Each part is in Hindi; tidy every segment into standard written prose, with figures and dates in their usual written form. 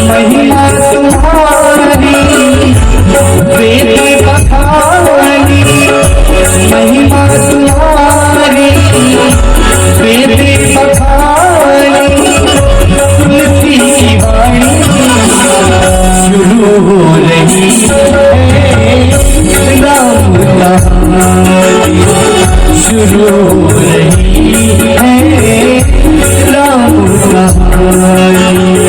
महिमा तुम्हारी वेद बखानी, महिमा तुम्हारी वेद बखानी, तुलसी की वाणी शुरू हो रही है, राम कहानी शुरू हो रही है, राम कहानी।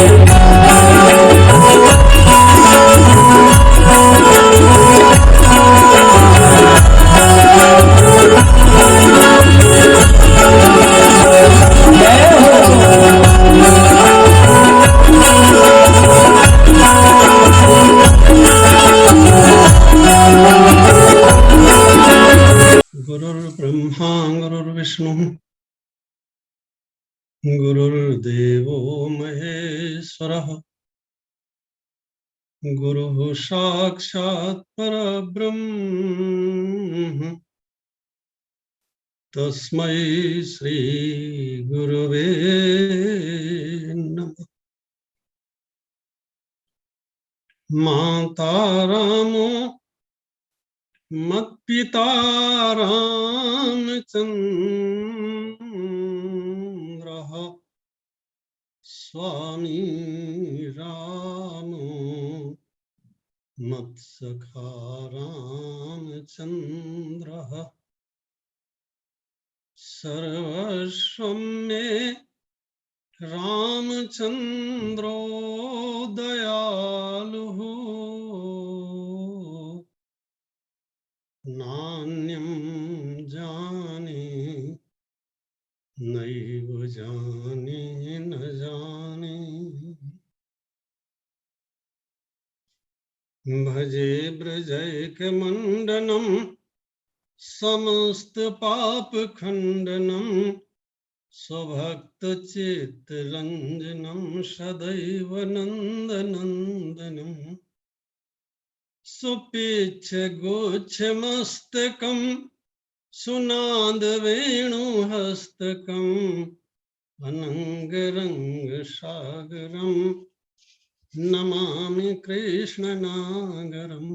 गुरुर्ब्रह्मा गुरुर्विष्णु गुरुर्देवो महेश्वरः, गुरुः साक्षात् परब्रह्म, तस्मै श्री गुरुवे नमः। माता रामो मत्पिता रामचन्द्रः, स्वामी रामो मत्सखा रामचन्द्रः, सर्वस्वं मे रामचन्द्रो दयालुः, नान्यं जाने नैव जाने न जाने। भजे ब्रजैकमण्डनं समस्त पाप खण्डनं, स्वभक्तचित्तरञ्जनं सदैव नन्दनन्दनं, सुपेच्छगोच्छमस्तकं सुनादवेणुहस्तकं, अनङ्गरङ्गसागरं नमामि कृष्णनागरं,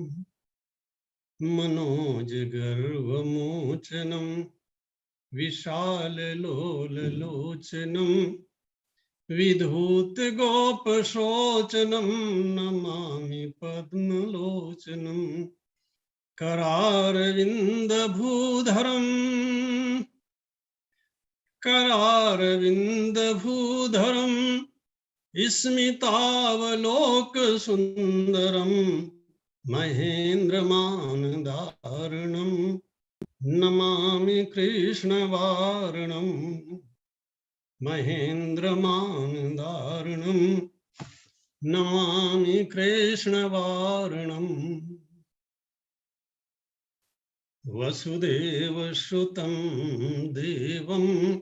मनोजगर्वमोचनं विशाललोललोचनं, विधूतगोपशोचनं नमामि पद्मलोचनं, करारविन्दभूधरं स्मितावलोकसुन्दरं, महेन्द्रमानदारुणं नमामि कृष्णवारणं, महेन्द्रमानदारुणं नमामि कृष्णवारणं। वसुदेवसुतं देवं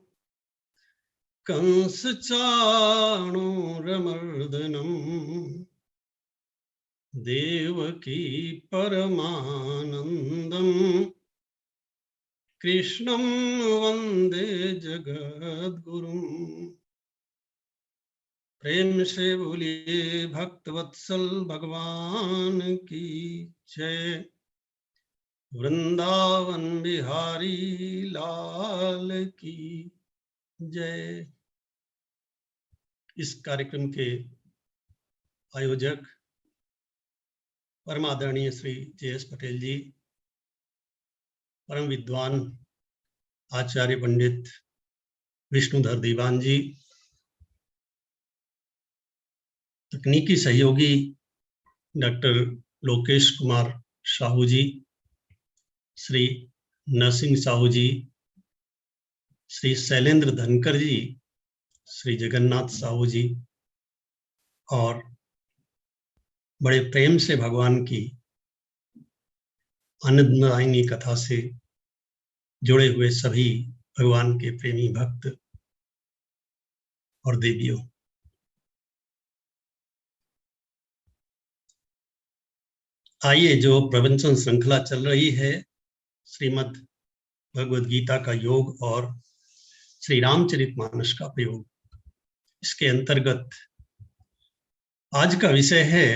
कंसचाणूरमर्दनं, देवकी परमानन्दं, कृष्णं वन्दे जगद्गुरुं। प्रेम से बोलिए भक्तवत्सल भगवान की जय। वृंदावन बिहारी लाल की जय। इस कार्यक्रम के आयोजक परमादरणीय श्री जे.एस. पटेल जी, परम विद्वान आचार्य पंडित विष्णुधर दीवान जी, तकनीकी सहयोगी डॉक्टर लोकेश कुमार साहू जी, श्री नरसिंह साहू जी, श्री शैलेंद्र धनकर जी, श्री जगन्नाथ साहू जी, और बड़े प्रेम से भगवान की आनंददायिनी कथा से जुड़े हुए सभी भगवान के प्रेमी भक्त और देवियों, आइए, जो प्रवचन श्रृंखला चल रही है श्रीमद् भगवद गीता का योग और श्री रामचरितमानस का प्रयोग, इसके अंतर्गत आज का विषय है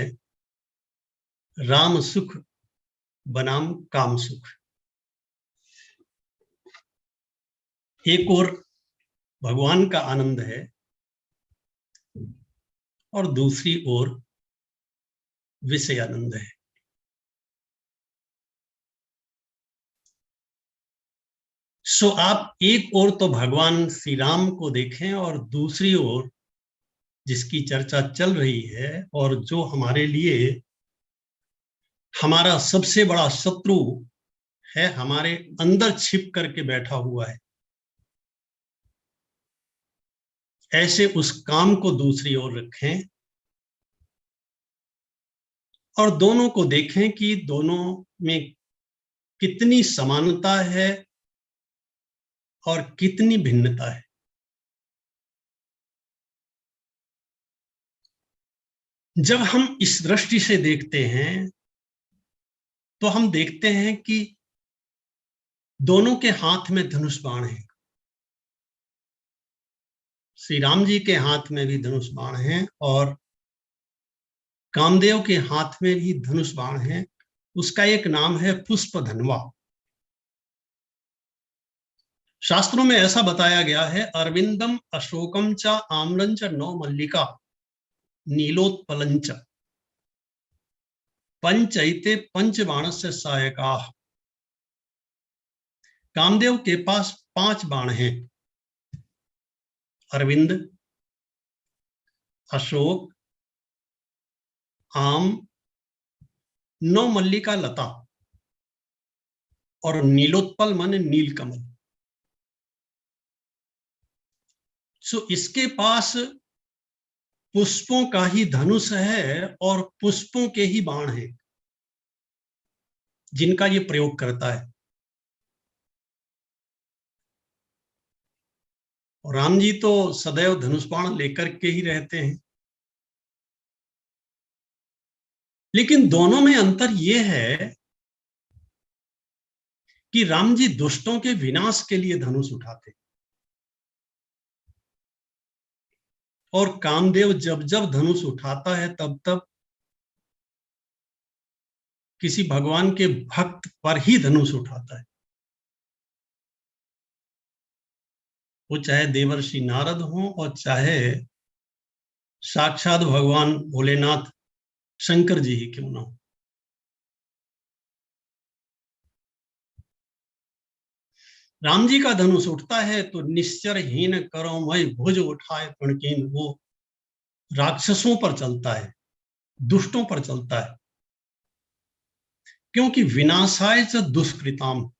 राम सुख बनाम काम सुख। एक और भगवान का आनंद है और दूसरी ओर विषय आनंद है। सो आप एक ओर तो भगवान श्री राम को देखें और दूसरी ओर जिसकी चर्चा चल रही है और जो हमारे लिए हमारा सबसे बड़ा शत्रु है, हमारे अंदर छिप करके बैठा हुआ है, ऐसे उस काम को दूसरी ओर रखें और दोनों को देखें कि दोनों में कितनी समानता है और कितनी भिन्नता है। जब हम इस दृष्टि से देखते हैं तो हम देखते हैं कि दोनों के हाथ में धनुष बाण है। श्री राम जी के हाथ में भी धनुष बाण है और कामदेव के हाथ में भी धनुष बाण है। उसका एक नाम है पुष्प धनवा। शास्त्रों में ऐसा बताया गया है, अरविंदम अशोकम च आम्रंच नौ मल्लिका नीलोत्पलंच पंचैते पंचबाणस्य सहायका। कामदेव के पास 5 बाण हैं, अरविंद, अशोक, आम, 9 मल्लिका लता और नीलोत्पल माने नीलकमल। सो इसके पास पुष्पों का ही धनुष है और पुष्पों के ही बाण हैं जिनका ये प्रयोग करता है। और राम जी तो सदैव धनुष बाण लेकर के ही रहते हैं। लेकिन दोनों में अंतर यह है कि राम जी दुष्टों के विनाश के लिए धनुष उठाते और कामदेव जब जब धनुष उठाता है तब तब किसी भगवान के भक्त पर ही धनुष उठाता है। वो चाहे देवर्षि नारद हो और चाहे साक्षात भगवान भोलेनाथ शंकर जी ही क्यों ना हो। राम जी का धनुष उठता है तो निश्चर हीन करो मय भुज उठाए प्रणकीन। वो राक्षसों पर चलता है, दुष्टों पर चलता है, क्योंकि विनाशाय च दुष्कृताम,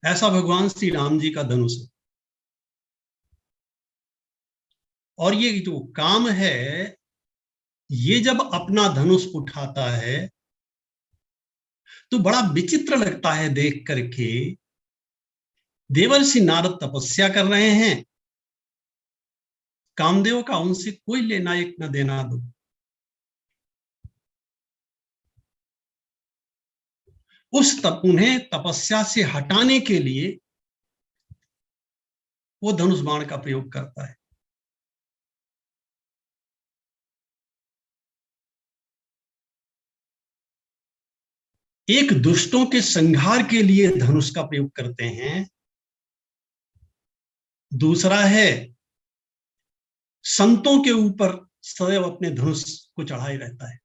ऐसा भगवान श्री राम जी का धनुष है। और ये जो काम है, ये जब अपना धनुष उठाता है तो बड़ा विचित्र लगता है देख करके। देवर्षि नारद तपस्या कर रहे हैं, कामदेव का उनसे कोई लेना एक न देना दो। उन्हें तपस्या से हटाने के लिए वो धनुष बाण का प्रयोग करता है। एक दुष्टों के संहार के लिए धनुष का प्रयोग करते हैं, दूसरा है संतों के ऊपर सदैव अपने धनुष को चढ़ाए रहता है।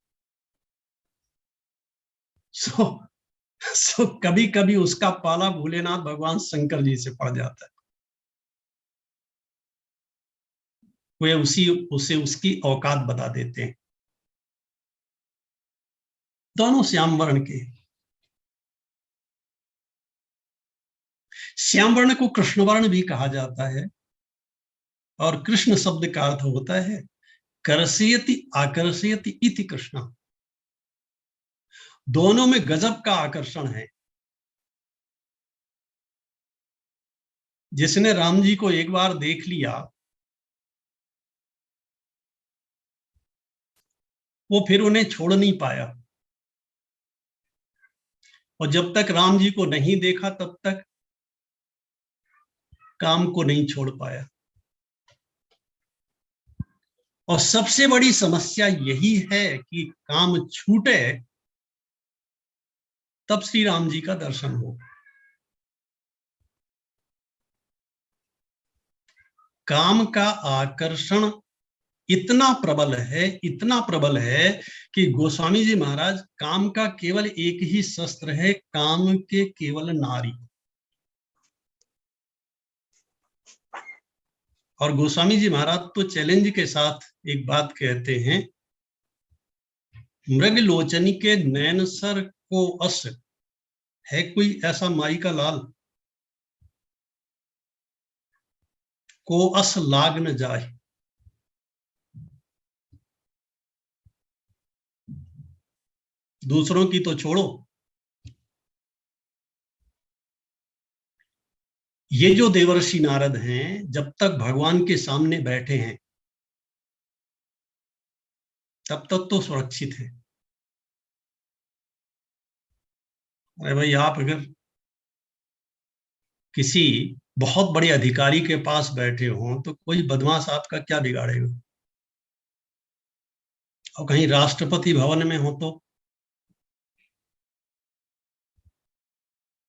सो कभी कभी उसका पाला भोलेनाथ भगवान शंकर जी से पड़ जाता है। वे उसे उसकी औकात बता देते हैं। दोनों श्याम वर्ण के। श्याम वर्ण को कृष्ण वर्ण भी कहा जाता है और कृष्ण शब्द का अर्थ होता है कर्षयति आकर्षयति इति कृष्ण। दोनों में गजब का आकर्षण है। जिसने राम जी को एक बार देख लिया वो फिर उन्हें छोड़ नहीं पाया, और जब तक राम जी को नहीं देखा तब तक काम को नहीं छोड़ पाया। और सबसे बड़ी समस्या यही है कि काम छूटे तब श्री राम जी का दर्शन हो। काम का आकर्षण इतना प्रबल है, इतना प्रबल है कि गोस्वामी जी महाराज, काम का केवल एक ही शस्त्र है, काम के केवल नारी। और गोस्वामी जी महाराज तो चैलेंज के साथ एक बात कहते हैं, मृग लोचनी के नैन सर को अस, है कोई ऐसा माई का लाल, को अस लाग न जाए। दूसरों की तो छोड़ो, ये जो देवर्षि नारद हैं, जब तक भगवान के सामने बैठे हैं तब तक तो सुरक्षित है। अरे भाई, आप अगर किसी बहुत बड़े अधिकारी के पास बैठे हो तो कोई बदमाश आपका क्या बिगाड़ेगा, और कहीं राष्ट्रपति भवन में हो तो,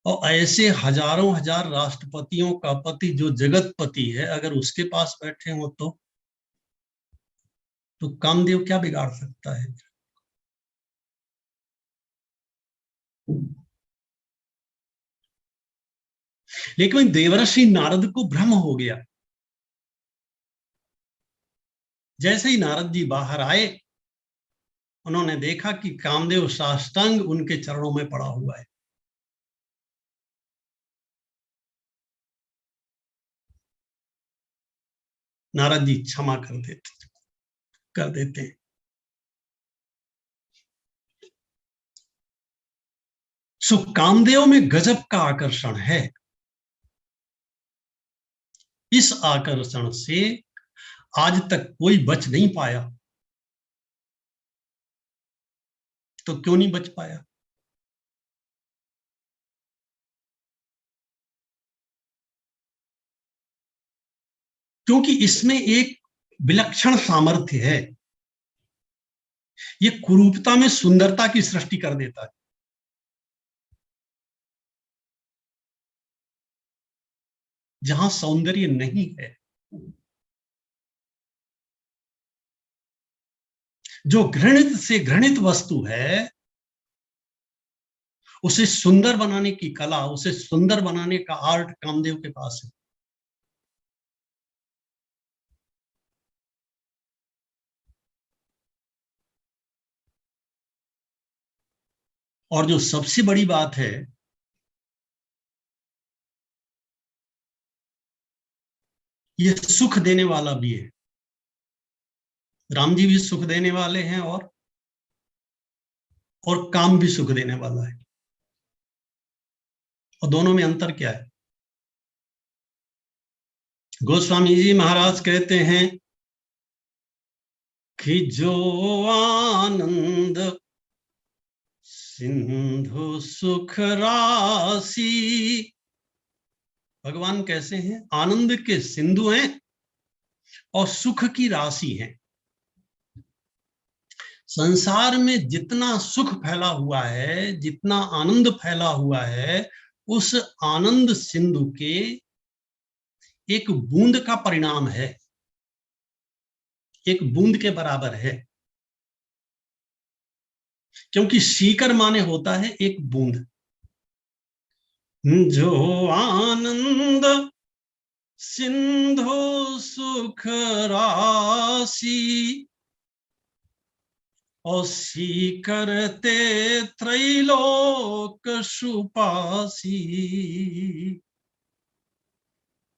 और ऐसे हजारों हजार राष्ट्रपतियों का पति जो जगतपति है, अगर उसके पास बैठे हो तो कामदेव क्या बिगाड़ सकता है। लेकिन देवर्षि नारद को भ्रम हो गया। जैसे ही नारद जी बाहर आए, उन्होंने देखा कि कामदेव साष्टांग उनके चरणों में पड़ा हुआ है। नारद जी क्षमा कर देते हैं। सो कामदेव में गजब का आकर्षण है। इस आकर्षण से आज तक कोई बच नहीं पाया। तो क्यों नहीं बच पाया? क्योंकि इसमें एक विलक्षण सामर्थ्य है। ये कुरूपता में सुंदरता की सृष्टि कर देता है। जहां सौंदर्य नहीं है, जो घृणित से घृणित वस्तु है, उसे सुंदर बनाने की कला, उसे सुंदर बनाने का आर्ट कामदेव के पास है। और जो सबसे बड़ी बात है, ये सुख देने वाला भी है। राम जी भी सुख देने वाले हैं, और काम भी सुख देने वाला है। और दोनों में अंतर क्या है? गोस्वामी जी महाराज कहते हैं कि जो आनंद सिंधु सुख राशि, भगवान कैसे हैं? आनंद के सिंधु हैं और सुख की राशि हैं। संसार में जितना सुख फैला हुआ है, जितना आनंद फैला हुआ है, उस आनंद सिंधु के एक बूंद का परिणाम है, एक बूंद के बराबर है। क्योंकि सीकर माने होता है एक बूंद। जो आनंद सिंधु सुख राशि, और करते त्रैलोक सुपासी।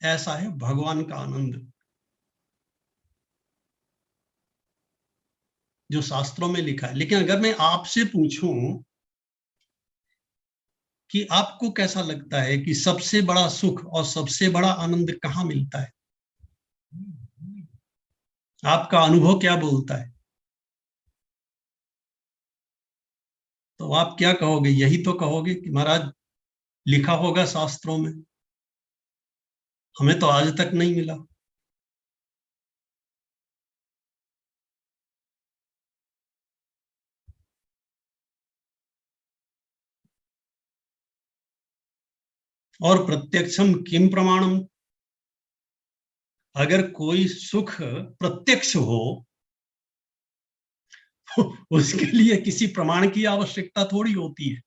ऐसा है भगवान का आनंद, जो शास्त्रों में लिखा है। लेकिन अगर मैं आपसे पूछूं कि आपको कैसा लगता है कि सबसे बड़ा सुख और सबसे बड़ा आनंद कहाँ मिलता है, आपका अनुभव क्या बोलता है? तो आप क्या कहोगे? यही तो कहोगे कि महाराज लिखा होगा शास्त्रों में, हमें तो आज तक नहीं मिला। और प्रत्यक्षम किम प्रमाणम, अगर कोई सुख प्रत्यक्ष हो उसके लिए किसी प्रमाण की आवश्यकता थोड़ी होती है।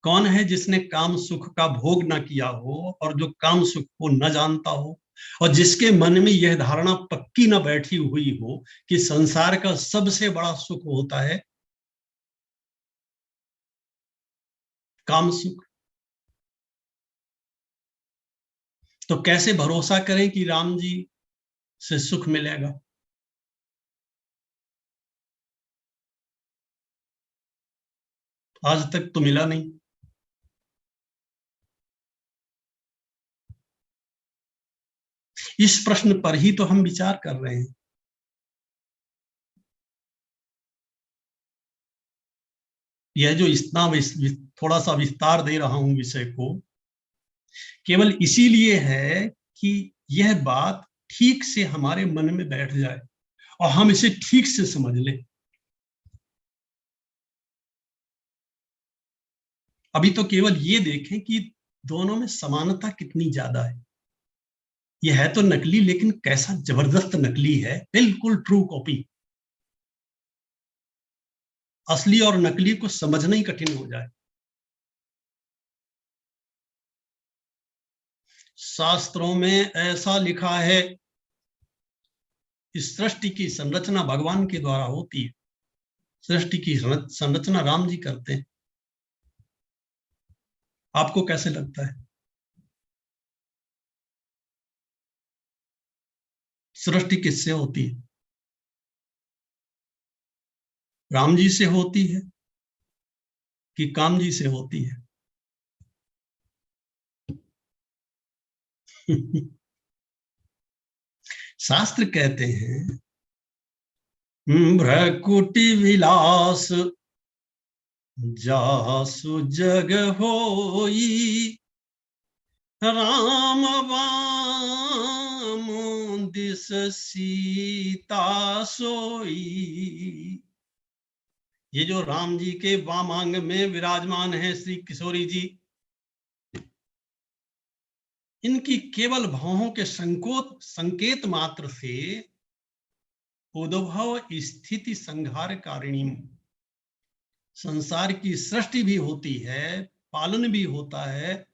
कौन है जिसने काम सुख का भोग ना किया हो और जो काम सुख को न जानता हो और जिसके मन में यह धारणा पक्की ना बैठी हुई हो कि संसार का सबसे बड़ा सुख होता है काम सुख। तो कैसे भरोसा करें कि राम जी से सुख मिलेगा? आज तक तो मिला नहीं। इस प्रश्न पर ही तो हम विचार कर रहे हैं। यह जो इतना थोड़ा सा विस्तार दे रहा हूं विषय को, केवल इसीलिए है कि यह बात ठीक से हमारे मन में बैठ जाए और हम इसे ठीक से समझ लें। अभी तो केवल ये देखें कि दोनों में समानता कितनी ज्यादा है। यह है तो नकली, लेकिन कैसा जबरदस्त नकली है, बिल्कुल ट्रू कॉपी। असली और नकली को समझना ही कठिन हो जाए। शास्त्रों में ऐसा लिखा है, इस सृष्टि की संरचना भगवान के द्वारा होती है, सृष्टि की संरचना राम जी करते हैं। आपको कैसे लगता है? सृष्टि किससे होती है? राम जी से होती है कि काम जी से होती है? शास्त्र कहते हैं भ्रकुटि विलास जासु जग होई, राम वाम दिस सीता सोई। ये जो राम जी के वामांग में विराजमान है श्री किशोरी जी, इनकी केवल भावों के संकेत मात्र से उद्भव स्थिति संहार कारिणी, संसार की सृष्टि भी होती है, पालन भी होता है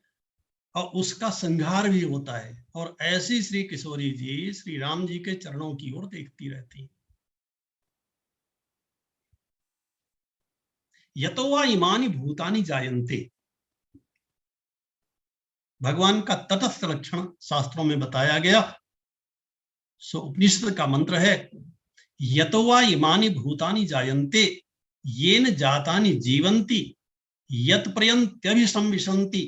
और उसका संहार भी होता है। और ऐसी श्री किशोरी जी श्री राम जी के चरणों की ओर देखती रहती। यतो वा इमानि भूतानि जायन्ते, भगवान का तटस्थ लक्षण शास्त्रों में बताया गया। सो उपनिषद का मंत्र है, यतो वा इमानि भूतानि जायन्ते येन जातानि जीवन्ति यत् पर्यन्त्यभिसंविशन्ति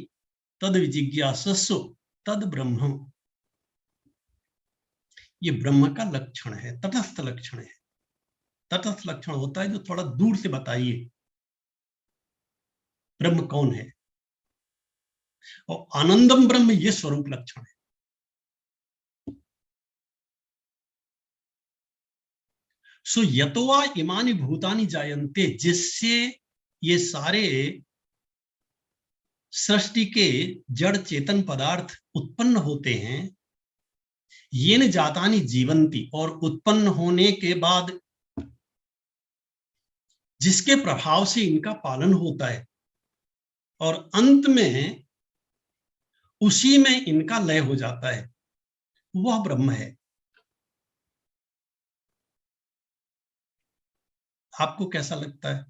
तद विजिज्ञासस्व तद ब्रह्म। ये ब्रह्म का लक्षण है, तटस्थ लक्षण है। तटस्थ लक्षण होता है जो थोड़ा दूर से बताइए ब्रह्म कौन है। और आनंदम ब्रह्म ये स्वरूप लक्षण है। सो यतोवा इमानी भूतानि जायन्ते, जिससे ये सारे सृष्टि के जड़ चेतन पदार्थ उत्पन्न होते हैं, ये न जातानि जीवंती, और उत्पन्न होने के बाद जिसके प्रभाव से इनका पालन होता है और अंत में उसी में इनका लय हो जाता है, वह ब्रह्म है। आपको कैसा लगता है?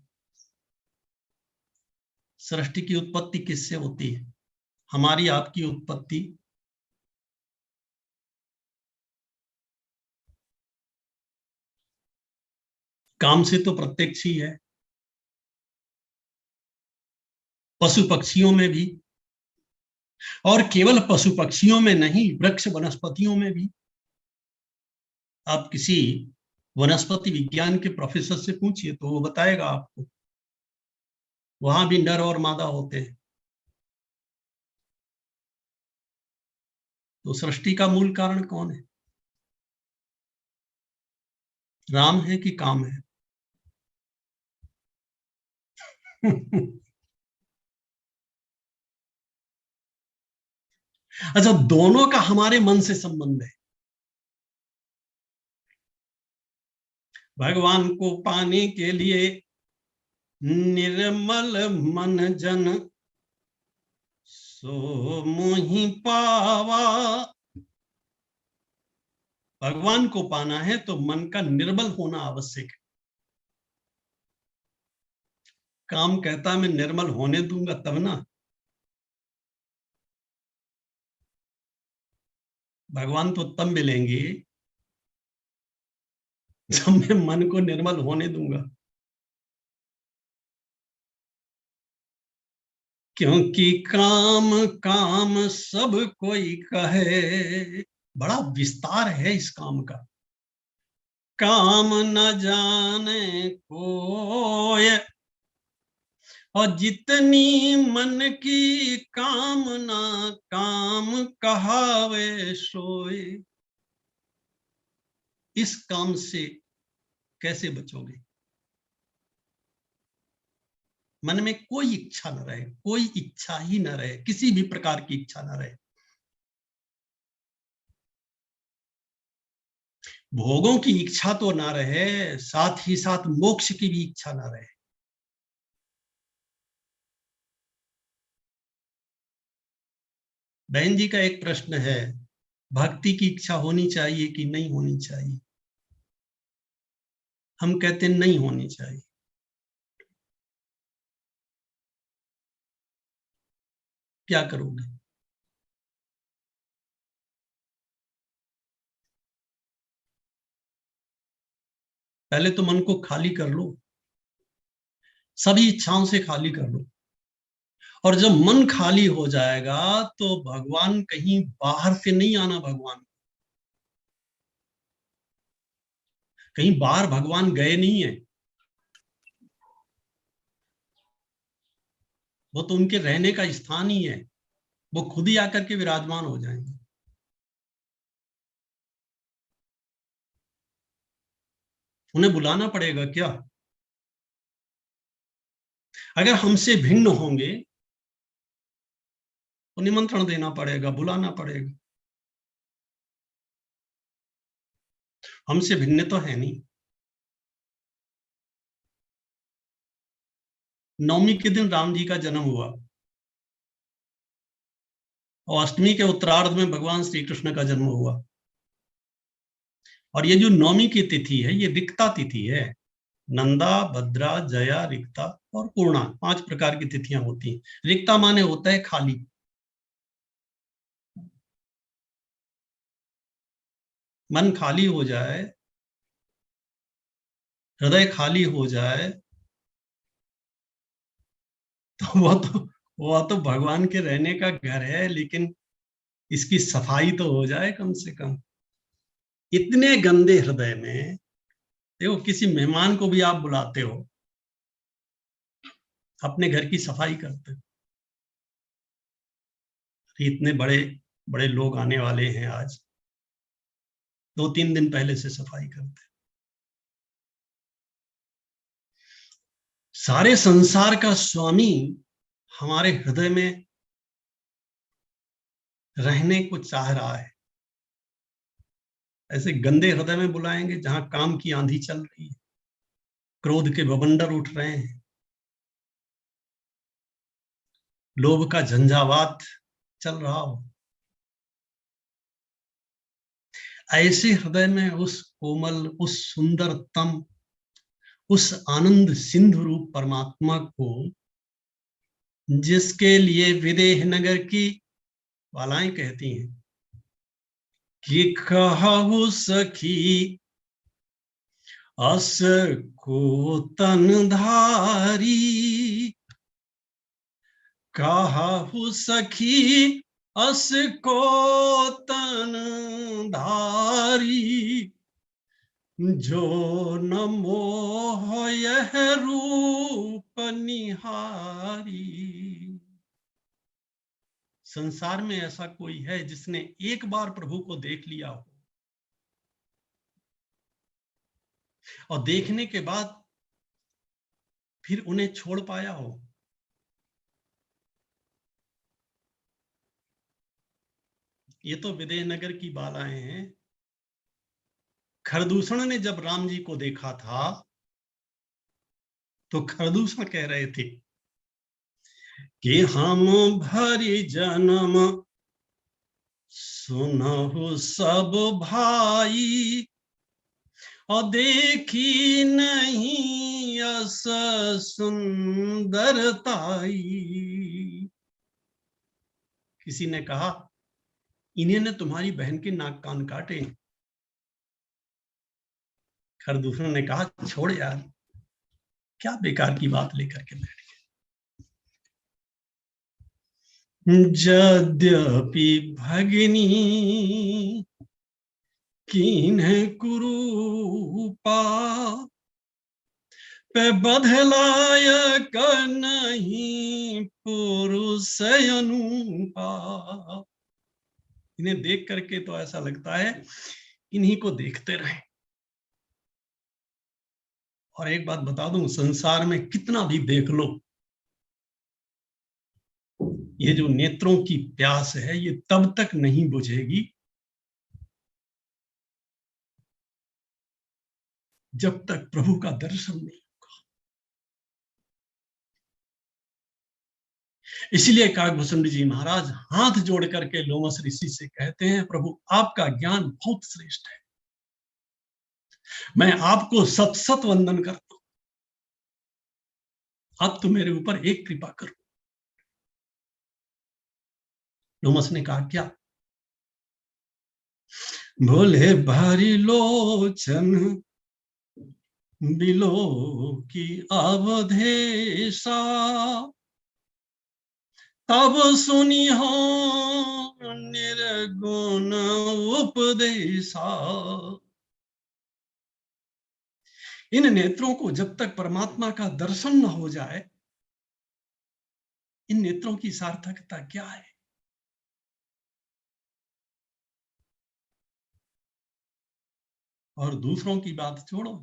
सृष्टि की उत्पत्ति किससे होती है? हमारी आपकी उत्पत्ति काम से तो प्रत्यक्ष ही है, पशु पक्षियों में भी, और केवल पशु पक्षियों में नहीं, वृक्ष वनस्पतियों में भी। आप किसी वनस्पति विज्ञान के प्रोफेसर से पूछिए तो वो बताएगा आपको, वहां भी नर और मादा होते हैं। तो सृष्टि का मूल कारण कौन है? राम है कि काम है? अच्छा, दोनों का हमारे मन से संबंध है। भगवान को पाने के लिए निर्मल मन जन सो मोहि पावा। भगवान को पाना है तो मन का निर्मल होना आवश्यक है। काम कहता मैं निर्मल होने दूंगा तब ना। भगवान तो तब मिलेंगे जब मैं मन को निर्मल होने दूंगा। क्योंकि काम काम सब कोई कहे, बड़ा विस्तार है इस काम का। काम न जाने कोय, और जितनी मन की कामना काम कहावे सोए। इस काम से कैसे बचोगे? मन में कोई इच्छा न रहे, कोई इच्छा ही न रहे, किसी भी प्रकार की इच्छा न रहे। भोगों की इच्छा तो ना रहे, साथ ही साथ मोक्ष की भी इच्छा ना रहे। बहन जी का एक प्रश्न है, भक्ति की इच्छा होनी चाहिए कि नहीं होनी चाहिए? हम कहते हैं नहीं होनी चाहिए। क्या करोगे? पहले तो मन को खाली कर लो, सभी इच्छाओं से खाली कर लो। और जब मन खाली हो जाएगा तो भगवान कहीं बाहर से नहीं आना। भगवान कहीं बाहर भगवान गए नहीं है, वो तो उनके रहने का स्थान ही है। वो खुद ही आकर के विराजमान हो जाएंगे। उन्हें बुलाना पड़ेगा क्या? अगर हमसे भिन्न होंगे तो निमंत्रण देना पड़ेगा, बुलाना पड़ेगा। हमसे भिन्न तो है नहीं। नवमी के दिन राम जी का जन्म हुआ और अष्टमी के उत्तरार्ध में भगवान श्री कृष्ण का जन्म हुआ। और ये जो नवमी की तिथि है ये रिक्ता तिथि है। नंदा, भद्रा, जया, रिक्ता और पूर्णा 5 प्रकार की तिथियां होती हैं। रिक्ता माने होता है खाली। मन खाली हो जाए, हृदय खाली हो जाए तो वो तो भगवान के रहने का घर है, लेकिन इसकी सफाई तो हो जाए कम से कम। इतने गंदे हृदय में देखो, किसी मेहमान को भी आप बुलाते हो, अपने घर की सफाई करते हो। इतने बड़े बड़े लोग आने वाले हैं आज, 2-3 दिन पहले से सफाई करते। सारे संसार का स्वामी हमारे हृदय में रहने को चाह रहा है। ऐसे गंदे हृदय में बुलाएंगे जहां काम की आंधी चल रही है, क्रोध के बवंडर उठ रहे हैं, लोभ का झंझावात चल रहा हो। ऐसे हृदय में उस कोमल, उस सुंदरतम, उस आनंद सिंधु रूप परमात्मा को, जिसके लिए विदेह नगर की वालाएं कहती हैं कि कहु सखी अस को तन धारी, कहु सखी अस को तन धारी, जो न मोह यह रूप निहारी। संसार में ऐसा कोई है जिसने एक बार प्रभु को देख लिया हो और देखने के बाद फिर उन्हें छोड़ पाया हो? ये तो विदेहनगर की बालाएं हैं। खरदूषण ने जब राम जी को देखा था तो खरदूषण कह रहे थे कि हम भरी जन्म सुनहु सब भाई और देखी नहीं अस सुंदरताई। किसी ने कहा इन्हीं ने तुम्हारी बहन के नाक कान काटे। खरदूषण ने कहा छोड़ यार, क्या बेकार की बात लेकर के बैठ गए। यद्यपि भगिनी कीन्ह कुरूपा पे बधलायक नहीं पुरुष अनुपा। इन्हें देख करके तो ऐसा लगता है इन्हीं को देखते रहे। और एक बात बता दूं, संसार में कितना भी देख लो, ये जो नेत्रों की प्यास है ये तब तक नहीं बुझेगी जब तक प्रभु का दर्शन नहीं होगा। इसीलिए काकभूषण जी महाराज हाथ जोड़ करके लोमस ऋषि से कहते हैं, प्रभु आपका ज्ञान बहुत श्रेष्ठ है, मैं आपको सत सत वंदन करता हूं, आप तो मेरे ऊपर एक कृपा करो। लोमस ने कहा क्या? बोले भारी लोचन बिलो की अवधेशा तब सुनी हो निर्गुण उपदेशा। इन नेत्रों को जब तक परमात्मा का दर्शन न हो जाए, इन नेत्रों की सार्थकता क्या है? और दूसरों की बात छोड़ो,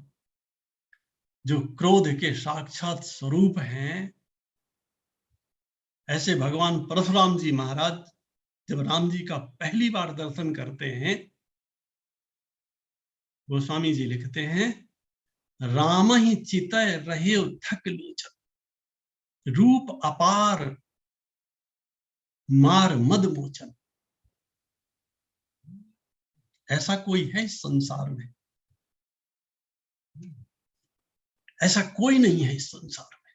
जो क्रोध के साक्षात स्वरूप हैं, ऐसे भगवान परशुराम जी महाराज जब राम जी का पहली बार दर्शन करते हैं, गोस्वामी जी लिखते हैं, राम ही चितय रहे थक लोचन, रूप अपार मार मद मोचन। ऐसा कोई है इस संसार में? ऐसा कोई नहीं है इस संसार में।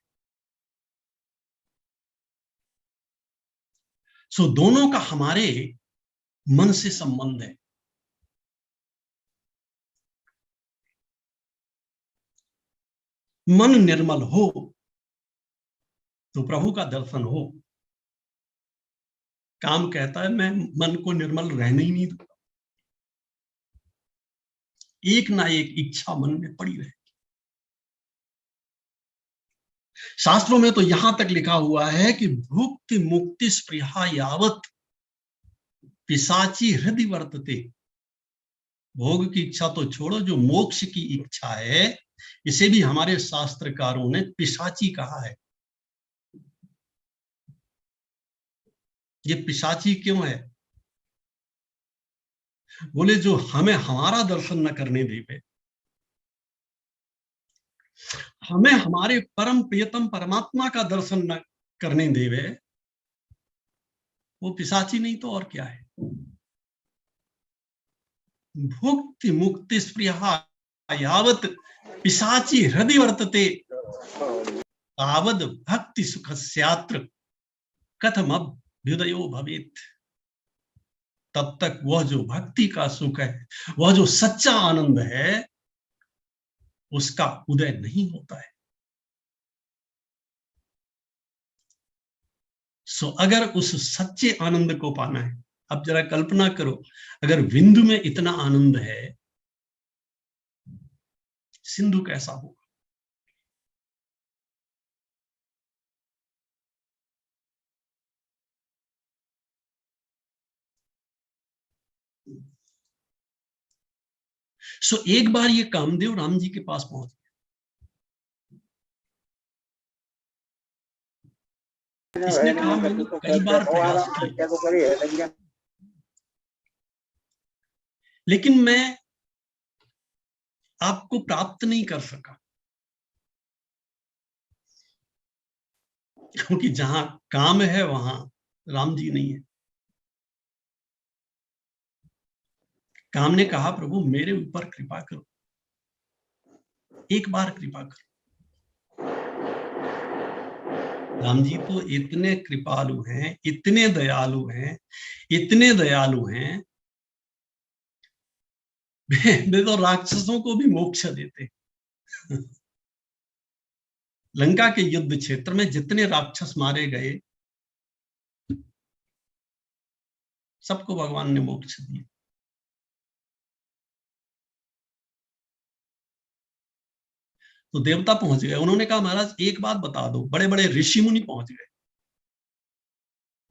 सो दोनों का हमारे मन से संबंध है। मन निर्मल हो तो प्रभु का दर्शन हो। काम कहता है मैं मन को निर्मल रहने ही नहीं दूंगा, एक ना एक इच्छा मन में पड़ी रहे। शास्त्रों में तो यहां तक लिखा हुआ है कि भुक्ति मुक्ति स्पृहा यावत पिशाची हृदय वर्तते। भोग की इच्छा तो छोड़ो, जो मोक्ष की इच्छा है इसे भी हमारे शास्त्रकारों ने पिशाची कहा है। ये पिशाची क्यों है? बोले जो हमें हमारा दर्शन न करने देवे, हमें हमारे परम प्रियतम परमात्मा का दर्शन न करने देवे, वो पिशाची नहीं तो और क्या है। भुक्ति मुक्ति स्पृहा यावत पिशाची हृदय वर्तते तावद भक्ति सुख स्यात्र कथम अभ्युदयो भवेत। तब तक वह जो भक्ति का सुख है, वह जो सच्चा आनंद है, उसका उदय नहीं होता है। सो अगर उस सच्चे आनंद को पाना है, अब जरा कल्पना करो, अगर बिंदु में इतना आनंद है सिंधु कैसा होगा। सो एक बार ये कामदेव राम जी के पास पहुंच गया। इसने कहा मैंने कई बार प्रयास किया, लेकिन मैं आपको प्राप्त नहीं कर सका, क्योंकि जहां काम है वहां राम जी नहीं है। काम ने कहा प्रभु मेरे ऊपर कृपा करो, एक बार कृपा करो। राम जी तो इतने कृपालु हैं, इतने दयालु हैं, इतने दयालु हैं, वे तो राक्षसों को भी मोक्ष देते। लंका के युद्ध क्षेत्र में जितने राक्षस मारे गए, सबको भगवान ने मोक्ष दिया। तो देवता पहुंच गए, उन्होंने कहा महाराज एक बात बता दो। बड़े बड़े ऋषि मुनि पहुंच गए,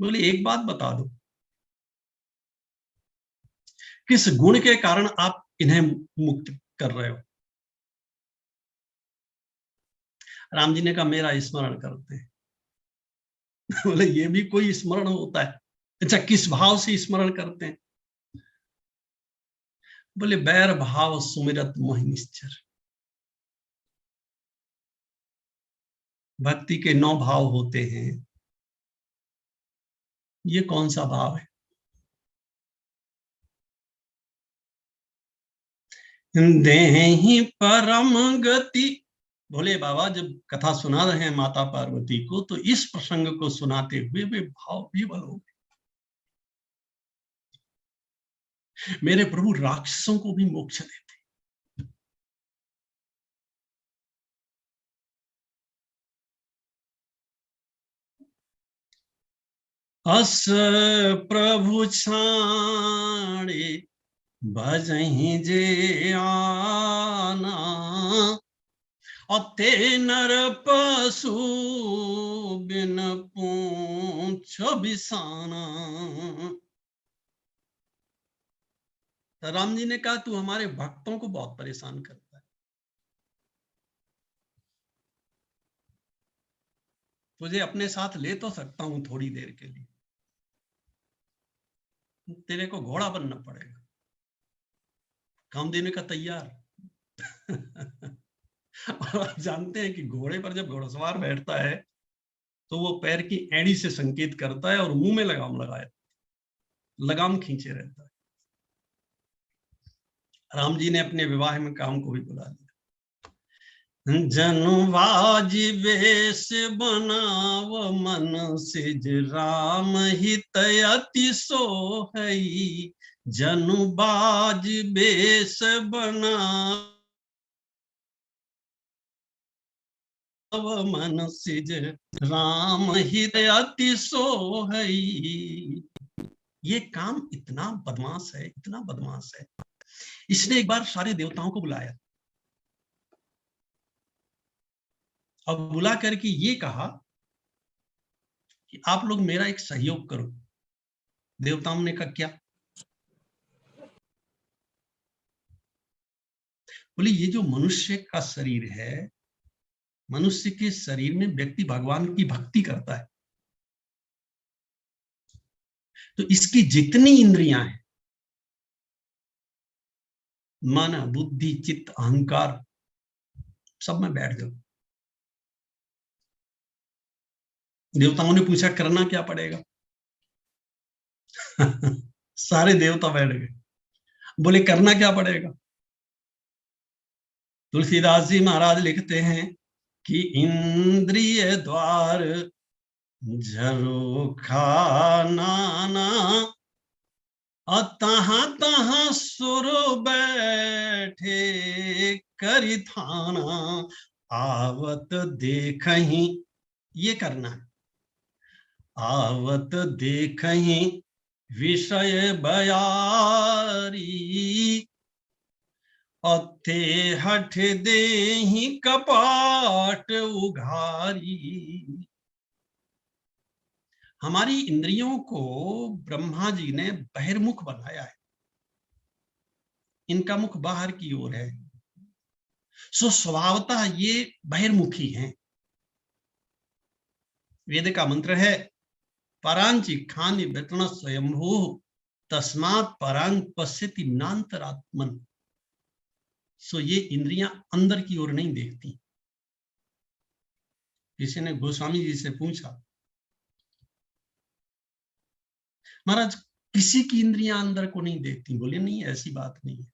बोले एक बात बता दो, किस गुण के कारण आप इन्हें मुक्त कर रहे हो। राम जी ने कहा मेरा स्मरण करते हैं। बोले ये भी कोई स्मरण होता है? अच्छा किस भाव से स्मरण करते हैं? बोले बैर भाव सुमिरत मोहि निश्चर। भक्ति के 9 भाव होते हैं, ये कौन सा भाव है? देहि परम गति। भोले बाबा जब कथा सुना रहे हैं माता पार्वती को, तो इस प्रसंग को सुनाते हुए वे भाव विवल हो गए। मेरे प्रभु राक्षसों को भी मोक्ष देते। अस प्रभु छाड़े भजहि जे आना, अते नर पशु बिन पूछ बिसाना। राम जी ने कहा तू हमारे भक्तों को बहुत परेशान करता है, तुझे अपने साथ ले तो सकता हूं थोड़ी देर के लिए, तेरे को घोड़ा बनना पड़ेगा। काम देने का तैयार। और आप जानते हैं कि घोड़े पर जब घोड़सवार बैठता है तो वो पैर की एड़ी से संकेत करता है और मुंह में लगाम खींचे रहता है। राम जी ने अपने विवाह में काम को भी बुला लिया। जनुबाज वेश बनाव मन सिज राम हित अति सोहई। जनुबाज वेश बनाव मन सिज राम हित अति सोहई। ये काम इतना बदमाश है, इतना बदमाश है। इसने एक बार सारे देवताओं को बुलाया और बुला करके ये कहा कि आप लोग मेरा एक सहयोग करो। देवताओं ने कहा क्या? बोले ये जो मनुष्य का शरीर है, मनुष्य के शरीर में व्यक्ति भगवान की भक्ति करता है, तो इसकी जितनी इंद्रियां हैं, मन बुद्धि चित्त अहंकार, सब में बैठ जाओ। देवताओं ने पूछा करना क्या पड़ेगा? सारे देवता बैठ गए, बोले करना क्या पड़ेगा? तुलसीदास जी महाराज लिखते हैं कि इंद्रिय द्वार झरोखा नाना, तहां तहां सुर बैठे करि थाना। आवत देखहीं, ये करना है, आवत देखहीं विषय बयारी। अथे हठ देहि कपाट उघारी। हमारी इंद्रियों को ब्रह्मा जी ने बहिर्मुख बनाया है, इनका मुख बाहर की ओर है, सो स्वभावतः ये बहिर्मुखी हैं। वेद का मंत्र है परांचि खानि वितरण स्वयंभू तस्मात् परांग पश्यति नान्तरात्मन। सो ये इंद्रियां अंदर की ओर नहीं देखती। किसी ने गोस्वामी जी से पूछा, महाराज किसी की इंद्रियां अंदर को नहीं देखती? बोले नहीं, ऐसी बात नहीं है।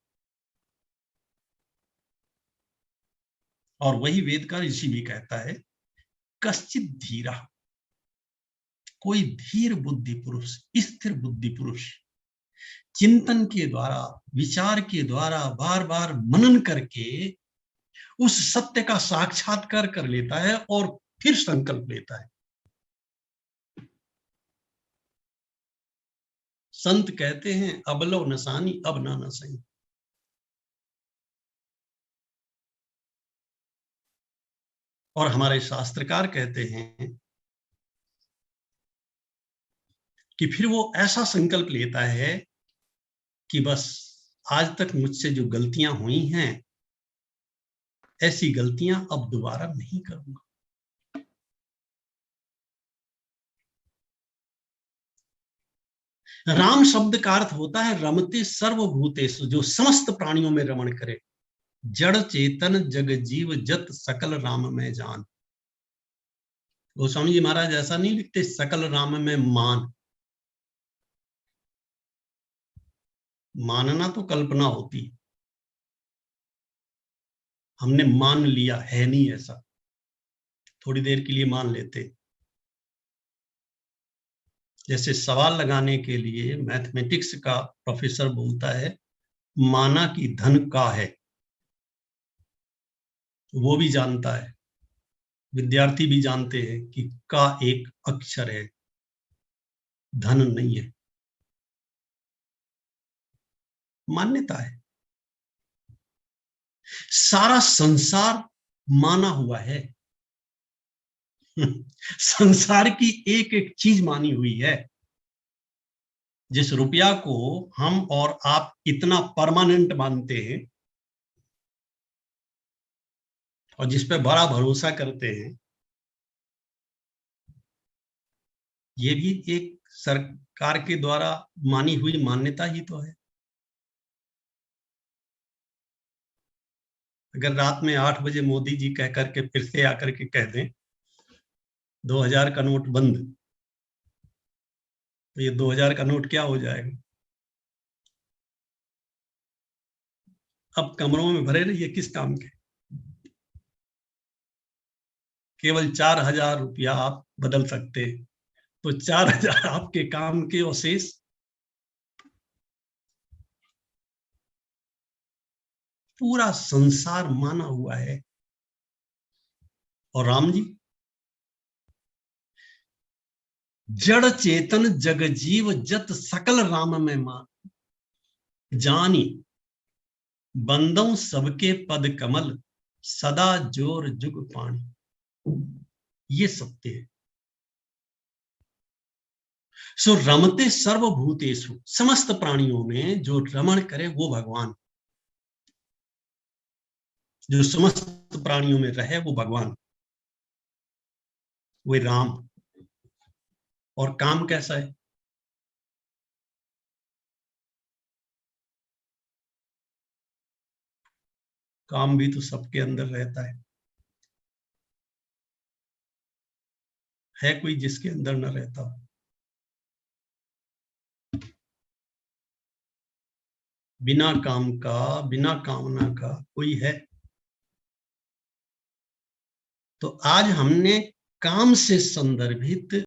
और वही वेद का ऋषि भी कहता है कश्चित धीरा, कोई धीर बुद्धि पुरुष, स्थिर बुद्धि पुरुष चिंतन के द्वारा, विचार के द्वारा, बार बार मनन करके उस सत्य का साक्षात्कार कर लेता है और फिर संकल्प लेता है। संत कहते हैं अबलो नसानी अब ना नसई। और हमारे शास्त्रकार कहते हैं कि फिर वो ऐसा संकल्प लेता है कि बस आज तक मुझसे जो गलतियां हुई हैं, ऐसी गलतियां अब दोबारा नहीं करूंगा। राम शब्द का अर्थ होता है रमते सर्वभूतेषु, जो समस्त प्राणियों में रमण करे। जड़ चेतन जग जीव जत सकल राम में जान। गोस्वामी जी महाराज ऐसा नहीं लिखते सकल राम में मान। मानना तो कल्पना होती, हमने मान लिया है नहीं ऐसा, थोड़ी देर के लिए मान लेते। जैसे सवाल लगाने के लिए मैथमेटिक्स का प्रोफेसर बोलता है माना कि धन का है, वो भी जानता है, विद्यार्थी भी जानते हैं कि का एक अक्षर है, धन नहीं है, मान्यता है। सारा संसार माना हुआ है। संसार की एक एक चीज मानी हुई है। जिस रुपया को हम और आप इतना परमानेंट मानते हैं और जिस पे बड़ा भरोसा करते हैं, ये भी एक सरकार के द्वारा मानी हुई मान्यता ही तो है। अगर रात में 8 बजे मोदी जी कह करके फिर से आकर के कह दें 2000 का नोट बंद, तो ये 2000 का नोट क्या हो जाएगा? अब कमरों में भरे रहिए, किस काम के? केवल 4000 रुपया आप बदल सकते हैं, तो 4000 आपके काम के अवशेष। पूरा संसार माना हुआ है। और राम जी जड़ चेतन जग जीव जत सकल राम में मान जानी, बंदों सबके पद कमल सदा जोर जुग पानी। ये सत्य है। सो रमते सर्वभूतेषु, समस्त प्राणियों में जो रमण करे वो भगवान, जो समस्त प्राणियों में रहे वो भगवान, वो राम। और काम कैसा है? काम भी तो सबके अंदर रहता है कोई जिसके अंदर न रहता हो? बिना काम का, बिना कामना का कोई है? तो आज हमने काम से संदर्भित